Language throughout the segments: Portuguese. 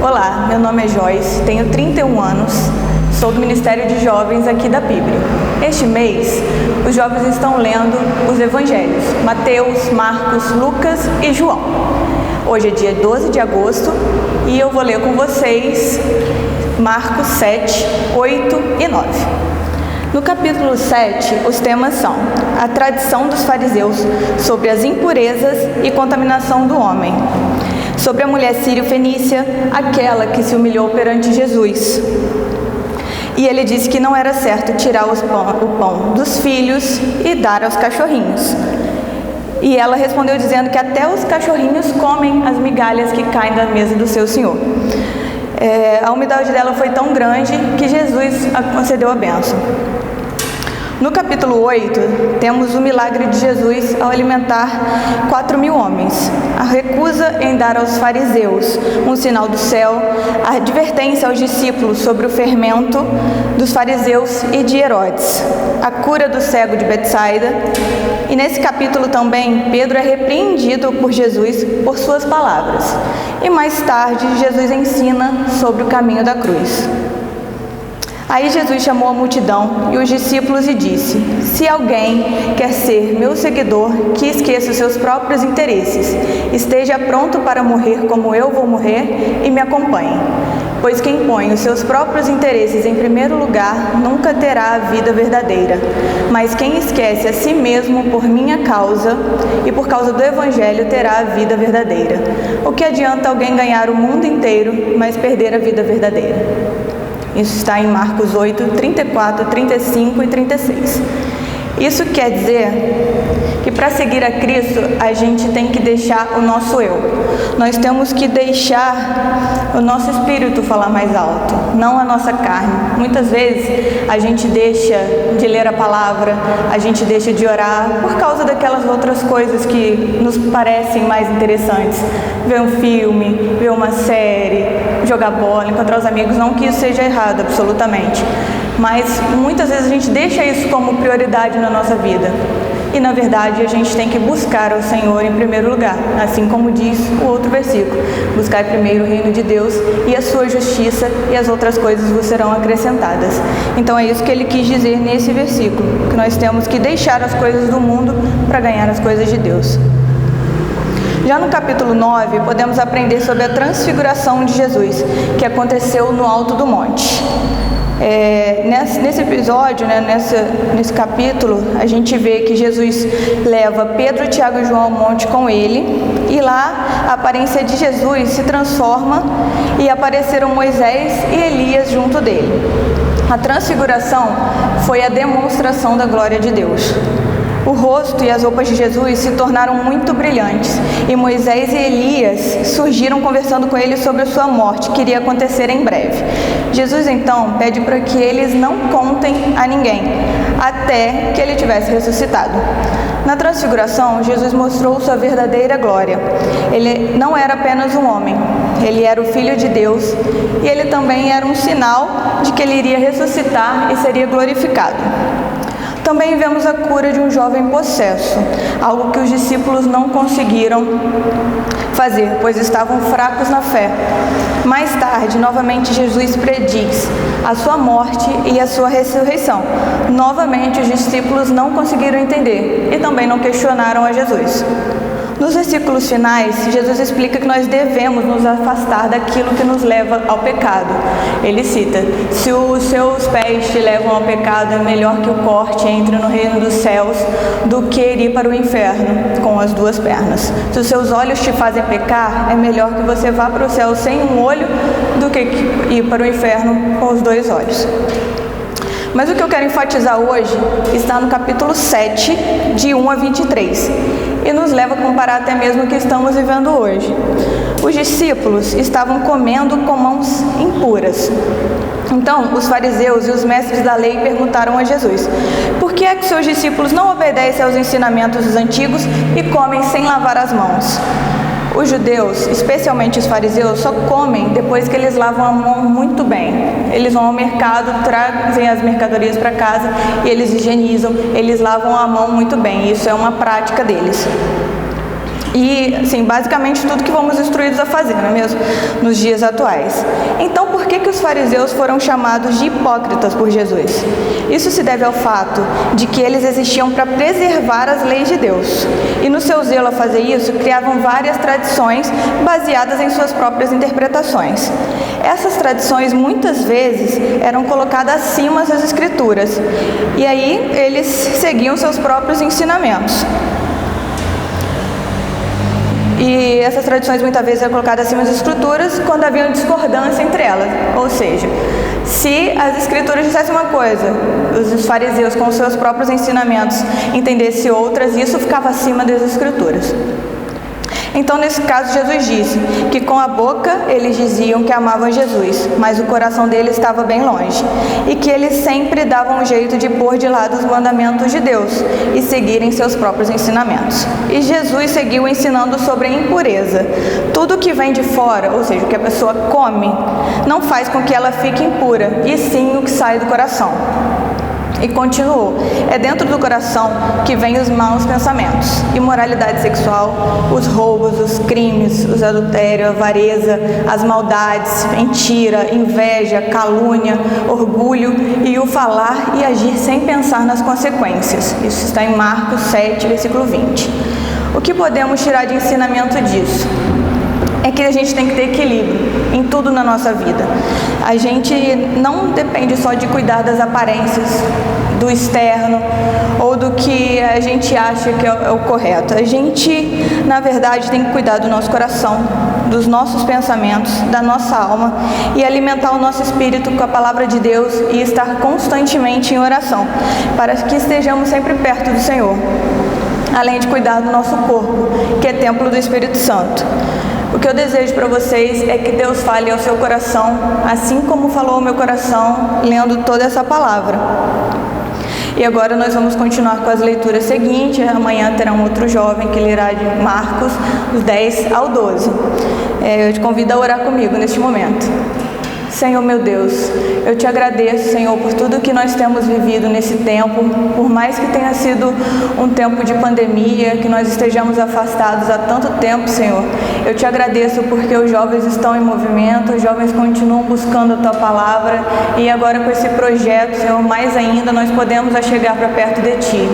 Olá, meu nome é Joyce, tenho 31 anos, sou do Ministério de Jovens aqui da PIBRE. Este mês, os jovens estão lendo os Evangelhos, Mateus, Marcos, Lucas e João. Hoje é dia 12 de agosto e eu vou ler com vocês Marcos 7, 8 e 9. No capítulo 7, os temas são a tradição dos fariseus sobre as impurezas e contaminação do homem, sobre a mulher sírio-fenícia, aquela que se humilhou perante Jesus. E ele disse que não era certo tirar o pão dos filhos e dar aos cachorrinhos. E ela respondeu dizendo que até os cachorrinhos comem as migalhas que caem da mesa do seu senhor. A humildade dela foi tão grande que Jesus concedeu a bênção. No capítulo 8, temos o milagre de Jesus ao alimentar 4.000 homens, a recusa em dar aos fariseus um sinal do céu, a advertência aos discípulos sobre o fermento dos fariseus e de Herodes, a cura do cego de Betsaida. E nesse capítulo também, Pedro é repreendido por Jesus por suas palavras. E mais tarde, Jesus ensina sobre o caminho da cruz. Aí Jesus chamou a multidão e os discípulos e disse: se alguém quer ser meu seguidor, que esqueça os seus próprios interesses, esteja pronto para morrer como eu vou morrer e me acompanhe. Pois quem põe os seus próprios interesses em primeiro lugar nunca terá a vida verdadeira. Mas quem esquece a si mesmo por minha causa e por causa do Evangelho terá a vida verdadeira. O que adianta alguém ganhar o mundo inteiro, mas perder a vida verdadeira? Isso está em Marcos 8, 34, 35 e 36. Isso quer dizer que para seguir a Cristo, a gente tem que deixar o nosso eu. Nós temos que deixar o nosso espírito falar mais alto, não a nossa carne. Muitas vezes a gente deixa de ler a palavra, a gente deixa de orar por causa daquelas outras coisas que nos parecem mais interessantes. Ver um filme, ver uma série, jogar bola, encontrar os amigos. Não que isso seja errado, absolutamente. Mas muitas vezes a gente deixa isso como prioridade na nossa vida. E na verdade a gente tem que buscar o Senhor em primeiro lugar, assim como diz o outro versículo: buscar primeiro o reino de Deus e a sua justiça, e as outras coisas vos serão acrescentadas. Então é isso que ele quis dizer nesse versículo, que nós temos que deixar as coisas do mundo para ganhar as coisas de Deus. Já no capítulo 9, podemos aprender sobre a transfiguração de Jesus, que aconteceu no alto do monte. Nesse episódio, nesse capítulo, a gente vê que Jesus leva Pedro, Tiago e João ao monte com ele, e lá a aparência de Jesus se transforma e apareceram Moisés e Elias junto dele. A transfiguração foi a demonstração da glória de Deus. O rosto e as roupas de Jesus se tornaram muito brilhantes, e Moisés e Elias surgiram conversando com ele sobre a sua morte, que iria acontecer em breve. Jesus então pede para que eles não contem a ninguém, até que ele tivesse ressuscitado. Na transfiguração, Jesus mostrou sua verdadeira glória. Ele não era apenas um homem, ele era o Filho de Deus, e ele também era um sinal de que ele iria ressuscitar e seria glorificado. Também vemos a cura de um jovem possesso, algo que os discípulos não conseguiram fazer, pois estavam fracos na fé. Mais tarde, novamente, Jesus prediz a sua morte e a sua ressurreição. Novamente, os discípulos não conseguiram entender e também não questionaram a Jesus. Nos versículos finais, Jesus explica que nós devemos nos afastar daquilo que nos leva ao pecado. Ele cita: se os seus pés te levam ao pecado, é melhor que o corte entre no reino dos céus do que ir para o inferno com as duas pernas. Se os seus olhos te fazem pecar, é melhor que você vá para o céu sem um olho do que ir para o inferno com os dois olhos. Mas o que eu quero enfatizar hoje está no capítulo 7, de 1 a 23, e nos leva a comparar até mesmo o que estamos vivendo hoje. Os discípulos estavam comendo com mãos impuras. Então, os fariseus e os mestres da lei perguntaram a Jesus: por que é que seus discípulos não obedecem aos ensinamentos dos antigos e comem sem lavar as mãos? Os judeus, especialmente os fariseus, só comem depois que eles lavam a mão muito bem. Eles vão ao mercado, trazem as mercadorias para casa e eles higienizam, eles lavam a mão muito bem. Isso é uma prática deles. E, assim, basicamente tudo que fomos instruídos a fazer, não é mesmo? Nos dias atuais. Então, por que os fariseus foram chamados de hipócritas por Jesus? Isso se deve ao fato de que eles existiam para preservar as leis de Deus. E no seu zelo a fazer isso, criavam várias tradições baseadas em suas próprias interpretações. Essas tradições, muitas vezes, eram colocadas acima das Escrituras. E aí, eles seguiam seus próprios ensinamentos. E essas tradições muitas vezes eram colocadas acima das Escrituras quando havia discordância entre elas. Ou seja, se as Escrituras dissessem uma coisa, os fariseus com seus próprios ensinamentos entendessem outras, isso ficava acima das Escrituras. Então, nesse caso, Jesus disse que com a boca eles diziam que amavam Jesus, mas o coração deles estava bem longe, e que eles sempre davam um jeito de pôr de lado os mandamentos de Deus e seguirem seus próprios ensinamentos. E Jesus seguiu ensinando sobre a impureza. Tudo que vem de fora, ou seja, o que a pessoa come, não faz com que ela fique impura, e sim o que sai do coração. E continuou: é dentro do coração que vêm os maus pensamentos, imoralidade sexual, os roubos, os crimes, os adultérios, a avareza, as maldades, mentira, inveja, calúnia, orgulho e o falar e agir sem pensar nas consequências. Isso está em Marcos 7, versículo 20. O que podemos tirar de ensinamento disso? É que a gente tem que ter equilíbrio em tudo na nossa vida. A gente não depende só de cuidar das aparências, do externo ou do que a gente acha que é o correto. A gente, na verdade, tem que cuidar do nosso coração, dos nossos pensamentos, da nossa alma e alimentar o nosso espírito com a palavra de Deus e estar constantemente em oração, para que estejamos sempre perto do Senhor. Além de cuidar do nosso corpo, que é templo do Espírito Santo. O que eu desejo para vocês é que Deus fale ao seu coração, assim como falou ao meu coração, lendo toda essa palavra. E agora nós vamos continuar com as leituras seguintes. Amanhã terá um outro jovem que lerá de Marcos, dos 10 ao 12. Eu te convido a orar comigo neste momento. Senhor meu Deus, eu te agradeço, Senhor, por tudo que nós temos vivido nesse tempo, por mais que tenha sido um tempo de pandemia, que nós estejamos afastados há tanto tempo, Senhor. Eu te agradeço porque os jovens estão em movimento, os jovens continuam buscando a Tua Palavra e agora com esse projeto, Senhor, mais ainda nós podemos chegar para perto de Ti.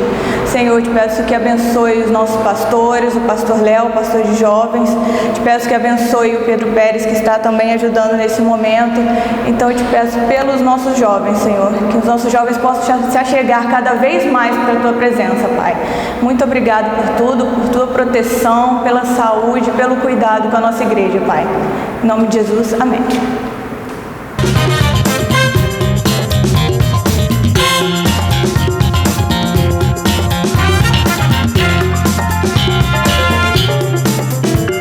Senhor, eu te peço que abençoe os nossos pastores, o pastor Léo, o pastor de jovens. Te peço que abençoe o Pedro Pérez, que está também ajudando nesse momento. Então eu te peço pelos nossos jovens, Senhor, que os nossos jovens possam se achegar cada vez mais para a Tua presença, Pai. Muito obrigado por tudo, por Tua proteção, pela saúde, pelo cuidado com a nossa igreja, Pai. Em nome de Jesus, amém.